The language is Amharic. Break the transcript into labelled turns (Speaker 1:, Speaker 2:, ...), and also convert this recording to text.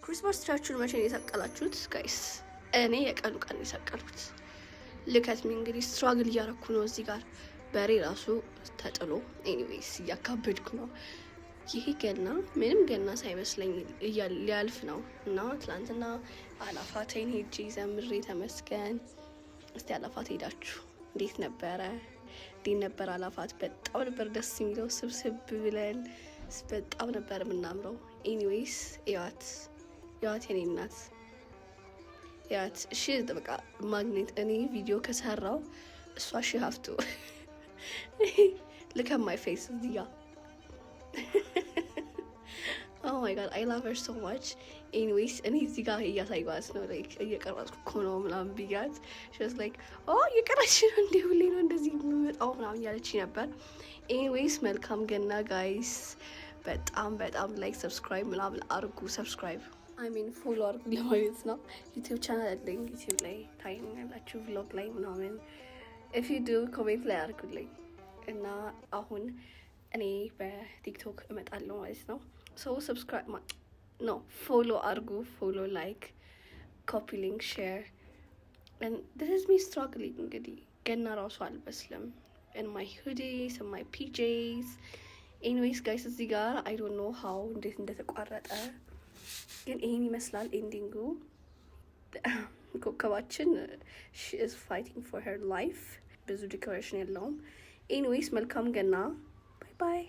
Speaker 1: ክሪስማስ ትሪያችሁን መቼ ነው የሰቀላችሁት ጋይስ? እኔ የቀኑ ቀን የሰቀልኩት። ልከትሚ እንግዲህ ስትራግል እያረኩ ነው እዚህ ጋር በሬ ራሱ ተጥሎ። ኤኒዌይስ እያካበድኩ ነው። ይሄ ገና ምንም ገና ሳይመስለኝ ሊያልፍ ነው እና ትላንትና አላፋቴን ሄጄ ዘምሬ ተመስገን። እስቲ አላፋት ሄዳችሁ እንዴት ነበረ? እንዴት ነበር አላፋት? በጣም ነበር ደስ የሚለው። ስብስብ ብለን በጣም ነበር የምናምረው። ኤኒዌይስ እዋት የኔ እናት ያት እሺ በቃ ማግኔት እኔ ቪዲዮ ከሰራው እሷ ሺ ሀፍቱ look at my face እዚህ ጋር oh my god I love her so much. anyways እኔ እዚህ ጋር እያሳይጓት ነው like እየቀረጽኩ እኮ ነው ምናምን ብያት she was like oh እየቀረጽሽ ነው እንዴ? ሁሌ ነው እንደዚህ የምመጣው ምናምን እያለች ነበር። anyways መልካም ገና ጋይስ። በጣም ላይክ ሰብስክራይብ ምናምን አርጉ። ሰብስክራይብ ፎሎ አርጉ ለማለት ነው። ዩቲዩብ ቻናል አለኝ። ዩቲዩብ ላይ ታዩኛላችሁ ቭሎግ ላይ ምናምን if you do ኮሜንት ላይ አርጉልኝ እና አሁን እኔ በቲክቶክ እመጣለሁ ማለት ነው። ሶ ሰብስክራይብ ኖ ፎሎ አርጉ። ፎሎ ላይክ ኮፒ ሊንክ ሼር and this is me struggling እንግዲህ ገና ራሱ አልበስልም in my hoodies and my PJs. anyways guys እዚህ ጋር I don't know how እንዴት እንደተቋረጠ ግን ይሄን ይመስላል ኤንዲንጉ። ኮከባችን she is fighting for her life ብዙ ዲኮሬሽን የለውም። ኤኒዌይስ መልካም ገና። ባይ ባይ